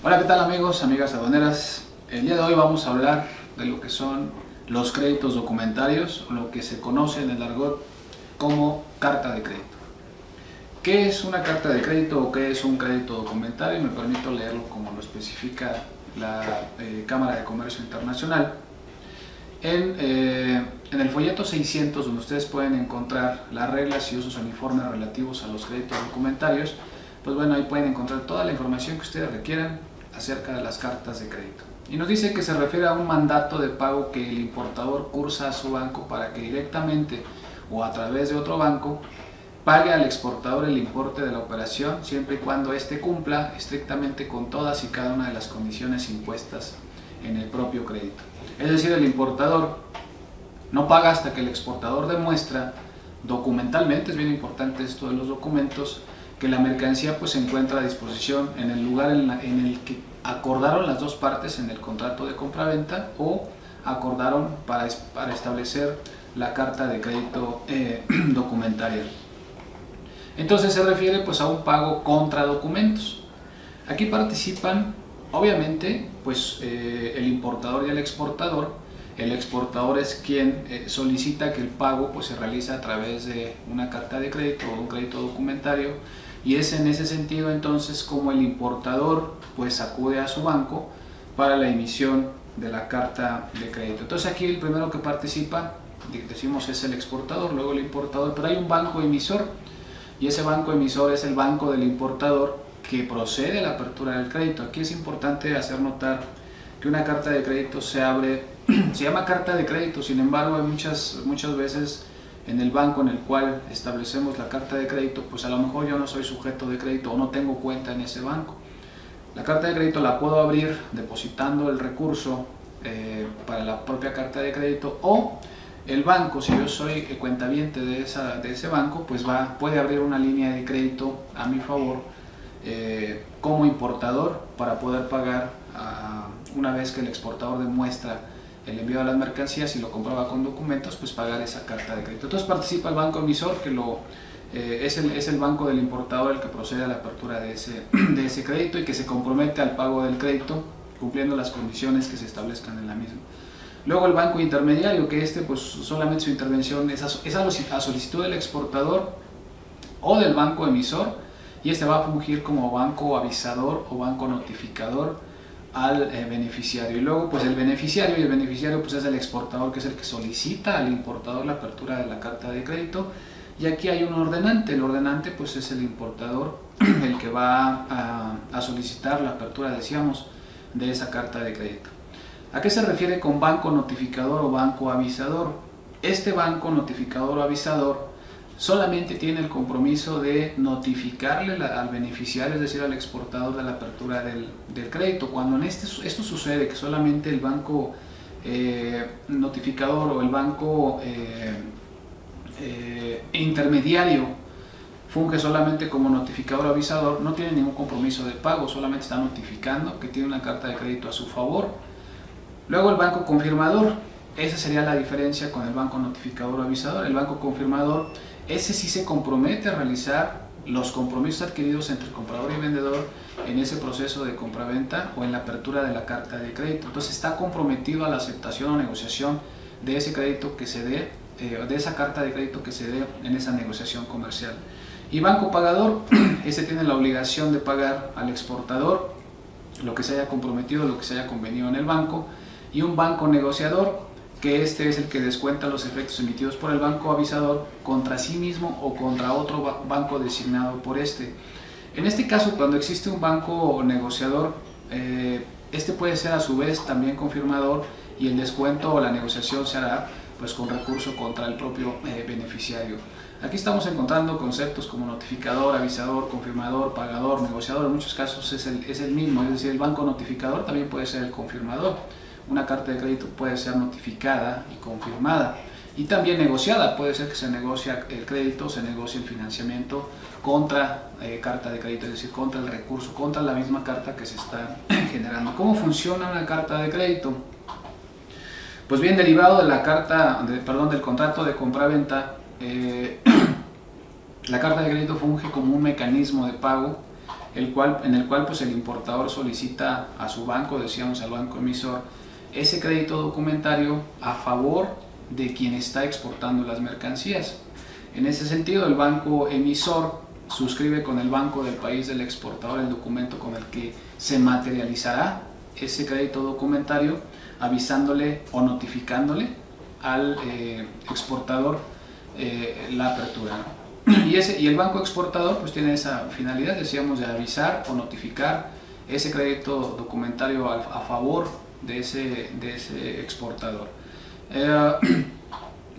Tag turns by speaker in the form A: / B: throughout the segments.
A: Hola, ¿qué tal amigos, amigas aduaneras? El día de hoy vamos a hablar de lo que son los créditos documentarios, o lo que se conoce en el argot como carta de crédito. ¿Qué es una carta de crédito o qué es un crédito documentario? Me permito leerlo como lo especifica la Cámara de Comercio Internacional. En el folleto 600, donde ustedes pueden encontrar las reglas y usos uniformes relativos a los créditos documentarios, pues bueno, ahí pueden encontrar toda la información que ustedes requieran acerca de las cartas de crédito. Y nos dice que se refiere a un mandato de pago que el importador cursa a su banco para que directamente o a través de otro banco pague al exportador el importe de la operación, siempre y cuando éste cumpla estrictamente con todas y cada una de las condiciones impuestas en el propio crédito. Es decir, el importador no paga hasta que el exportador demuestra documentalmente, es bien importante esto de los documentos, que la mercancía pues se encuentra a disposición en el lugar en el que acordaron las dos partes en el contrato de compraventa o acordaron para establecer la carta de crédito documentaria. Entonces se refiere pues a un pago contra documentos. Aquí participan obviamente pues el importador y el exportador. El exportador es quien solicita que el pago pues se realice a través de una carta de crédito o un crédito documentario, y es en ese sentido entonces como el importador pues acude a su banco para la emisión de la carta de crédito. Entonces aquí el primero que participa, decimos, es el exportador, luego el importador, pero hay un banco emisor, y ese banco emisor es el banco del importador que procede a la apertura del crédito. Aquí es importante hacer notar que una carta de crédito se abre, se llama carta de crédito, sin embargo hay muchas veces en el banco en el cual establecemos la carta de crédito, pues a lo mejor yo no soy sujeto de crédito o no tengo cuenta en ese banco. La carta de crédito la puedo abrir depositando el recurso para la propia carta de crédito, o el banco, si yo soy cuentaviente de ese banco, pues puede abrir una línea de crédito a mi favor como importador para poder pagar una vez que el exportador demuestra el envío de las mercancías y lo comprueba con documentos, pues pagar esa carta de crédito. Entonces participa el banco emisor, que es el banco del importador el que procede a la apertura de ese crédito y que se compromete al pago del crédito cumpliendo las condiciones que se establezcan en la misma. Luego el banco intermediario, que pues solamente su intervención es a solicitud del exportador o del banco emisor, y este va a fungir como banco avisador o banco notificador al beneficiario. Y luego pues el beneficiario pues es el exportador, que es el que solicita al importador la apertura de la carta de crédito, y aquí hay un ordenante. El ordenante pues es el importador el que va a solicitar la apertura, decíamos, de esa carta de crédito. ¿A qué se refiere con banco notificador o banco avisador? Este banco notificador o avisador solamente tiene el compromiso de notificarle al beneficiario, es decir, al exportador, de la apertura del crédito. Cuando esto sucede, que solamente el banco notificador o el banco intermediario funge solamente como notificador o avisador, no tiene ningún compromiso de pago, solamente está notificando que tiene una carta de crédito a su favor. Luego el banco confirmador, esa sería la diferencia con el banco notificador o avisador. El banco confirmador, ese sí se compromete a realizar los compromisos adquiridos entre el comprador y vendedor en ese proceso de compraventa o en la apertura de la carta de crédito. Entonces está comprometido a la aceptación o negociación de ese crédito que se dé, de esa carta de crédito que se dé en esa negociación comercial. Y banco pagador, ese tiene la obligación de pagar al exportador lo que se haya comprometido, lo que se haya convenido en el banco. Y un banco negociador, que este es el que descuenta los efectos emitidos por el banco avisador contra sí mismo o contra otro banco designado por este. En este caso, cuando existe un banco negociador, este puede ser a su vez también confirmador, y el descuento o la negociación se hará pues con recurso contra el propio beneficiario. Aquí estamos encontrando conceptos como notificador, avisador, confirmador, pagador, negociador. En muchos casos es el mismo, es decir, el banco notificador también puede ser el confirmador. Una carta de crédito puede ser notificada y confirmada, y también negociada. Puede ser que se negocia el crédito, se negocie el financiamiento contra carta de crédito, es decir, contra el recurso, contra la misma carta que se está generando. ¿Cómo funciona una carta de crédito? Pues bien, derivado de la del contrato de compraventa, la carta de crédito funge como un mecanismo de pago en el cual pues el importador solicita a su banco, decíamos al banco emisor, ese crédito documentario a favor de quien está exportando las mercancías. En ese sentido, el banco emisor suscribe con el banco del país del exportador el documento con el que se materializará ese crédito documentario, avisándole o notificándole al exportador la apertura, ¿no? Y el banco exportador pues tiene esa finalidad, decíamos, de avisar o notificar ese crédito documentario a favor de ese exportador.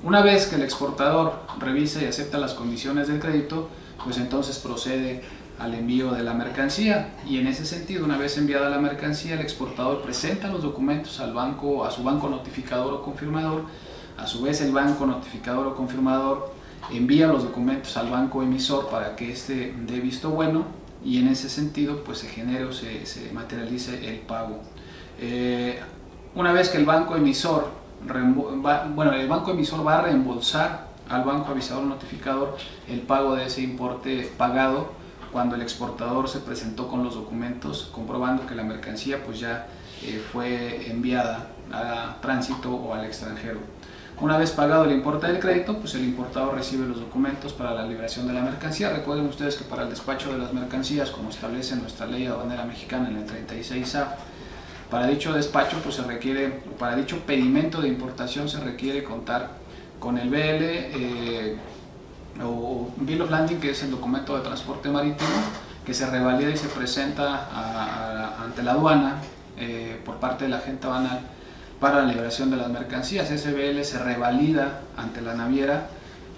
A: Una vez que el exportador revisa y acepta las condiciones del crédito, pues entonces procede al envío de la mercancía, y en ese sentido, una vez enviada la mercancía, el exportador presenta los documentos al banco, a su banco notificador o confirmador. A su vez, el banco notificador o confirmador envía los documentos al banco emisor para que éste dé visto bueno, y en ese sentido pues se genere o se materialice el pago. Una vez que el banco emisor va a reembolsar al banco avisador o notificador el pago de ese importe pagado cuando el exportador se presentó con los documentos comprobando que la mercancía pues ya fue enviada a tránsito o al extranjero. Una vez pagado el importe del crédito, pues el importador recibe los documentos para la liberación de la mercancía. Recuerden ustedes que para el despacho de las mercancías, como establece nuestra ley aduanera mexicana en el 36A, para dicho despacho pues se requiere, para dicho pedimento de importación se requiere contar con el BL o Bill of Landing, que es el documento de transporte marítimo, que se revalida y se presenta ante la aduana por parte del agente aduanal para la liberación de las mercancías. Ese BL se revalida ante la naviera,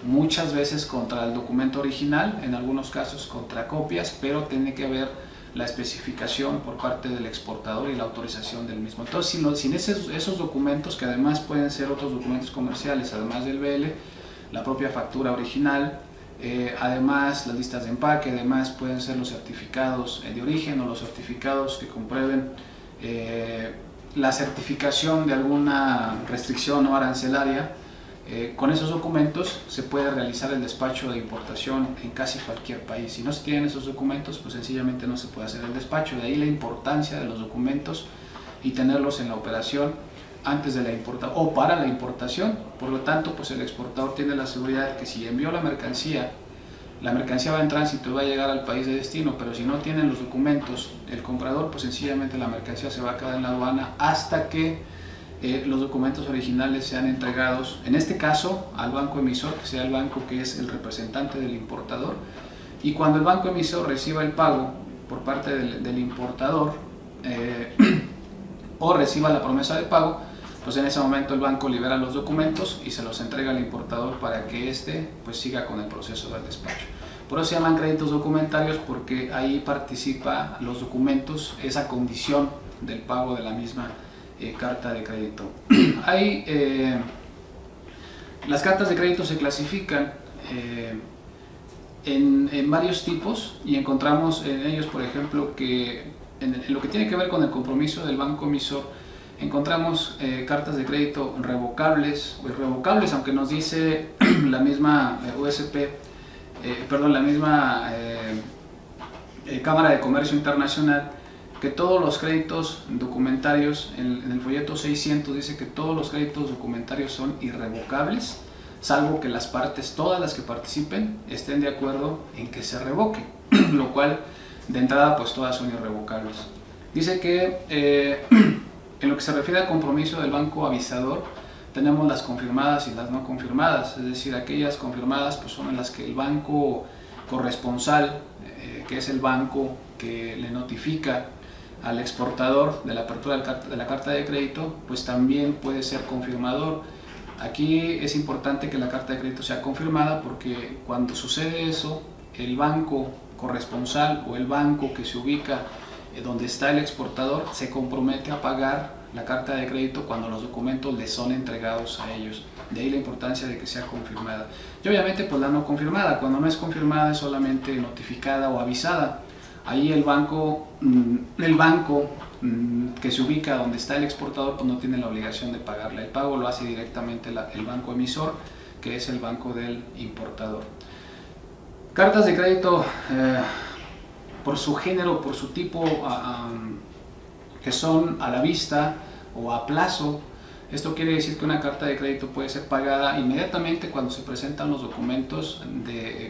A: muchas veces contra el documento original, en algunos casos contra copias, pero tiene que haber la especificación por parte del exportador y la autorización del mismo. Entonces, sin esos documentos, que además pueden ser otros documentos comerciales, además del BL, la propia factura original, además las listas de empaque, además pueden ser los certificados de origen o los certificados que comprueben la certificación de alguna restricción o arancelaria. Con esos documentos se puede realizar el despacho de importación en casi cualquier país. Si no se tienen esos documentos, pues sencillamente no se puede hacer el despacho. De ahí la importancia de los documentos y tenerlos en la operación antes de la importación o para la importación. Por lo tanto, pues el exportador tiene la seguridad de que si envió la mercancía va en tránsito y va a llegar al país de destino, pero si no tienen los documentos el comprador, pues sencillamente la mercancía se va a quedar en la aduana hasta que los documentos originales sean entregados, en este caso al banco emisor, que sea el banco que es el representante del importador. Y cuando el banco emisor reciba el pago por parte del importador o reciba la promesa de pago, pues en ese momento el banco libera los documentos y se los entrega al importador para que éste pues siga con el proceso del despacho. Por eso se llaman créditos documentarios, porque ahí participa los documentos, esa condición del pago de la misma carta de crédito. Las cartas de crédito se clasifican en varios tipos, y encontramos en ellos, por ejemplo, que en lo que tiene que ver con el compromiso del banco emisor, encontramos cartas de crédito revocables o irrevocables, aunque nos dice la misma la misma Cámara de Comercio Internacional que todos los créditos documentarios, en el folleto 600 dice que todos los créditos documentarios son irrevocables, salvo que las partes, todas las que participen, estén de acuerdo en que se revoque, lo cual de entrada pues todas son irrevocables. Dice que en lo que se refiere al compromiso del banco avisador, tenemos las confirmadas y las no confirmadas, es decir, aquellas confirmadas pues son en las que el banco corresponsal, que es el banco que le notifica al exportador de la apertura de la carta de crédito, pues también puede ser confirmador. Aquí es importante que la carta de crédito sea confirmada, porque cuando sucede eso, el banco corresponsal o el banco que se ubica donde está el exportador se compromete a pagar la carta de crédito cuando los documentos les son entregados a ellos. De ahí la importancia de que sea confirmada. Y obviamente pues la no confirmada, cuando no es confirmada es solamente notificada o avisada. Ahí el banco que se ubica donde está el exportador pues no tiene la obligación de pagarle. El pago lo hace directamente el banco emisor, que es el banco del importador. Cartas de crédito por su género, por su tipo, que son a la vista o a plazo. Esto quiere decir que una carta de crédito puede ser pagada inmediatamente cuando se presentan los documentos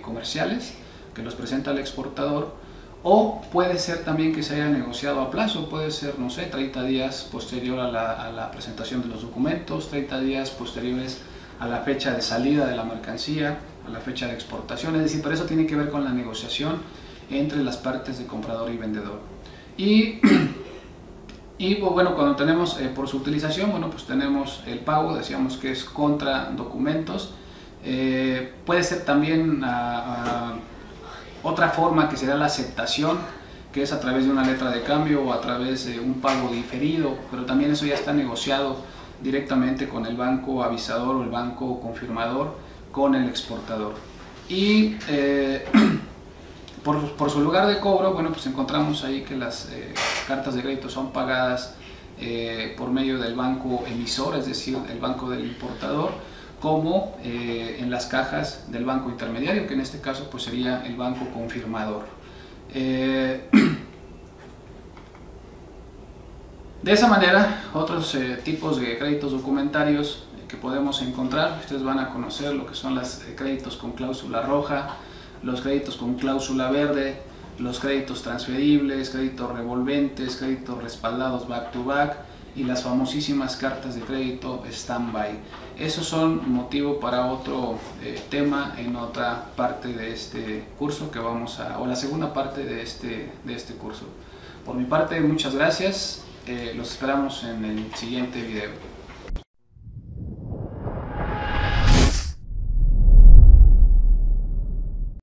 A: comerciales, que los presenta el exportador, o puede ser también que se haya negociado a plazo, puede ser, no sé, 30 días posterior a la presentación de los documentos, 30 días posteriores a la fecha de salida de la mercancía, a la fecha de exportación, es decir, por eso tiene que ver con la negociación entre las partes de comprador y vendedor. Y bueno, cuando tenemos por su utilización, bueno, pues tenemos el pago, decíamos que es contra documentos. Puede ser también otra forma que será la aceptación, que es a través de una letra de cambio o a través de un pago diferido, pero también eso ya está negociado directamente con el banco avisador o el banco confirmador con el exportador. Y por su lugar de cobro, bueno, pues encontramos ahí que las cartas de crédito son pagadas por medio del banco emisor, es decir, el banco del importador, como en las cajas del banco intermediario, que en este caso pues sería el banco confirmador. De esa manera, otros tipos de créditos documentarios que podemos encontrar, ustedes van a conocer lo que son los créditos con cláusula roja, los créditos con cláusula verde, los créditos transferibles, créditos revolventes, créditos respaldados back to back y las famosísimas cartas de crédito stand-by. Esos son motivo para otro tema en otra parte de este curso que vamos a, o la segunda parte de este curso. Por mi parte, muchas gracias, los esperamos en el siguiente video.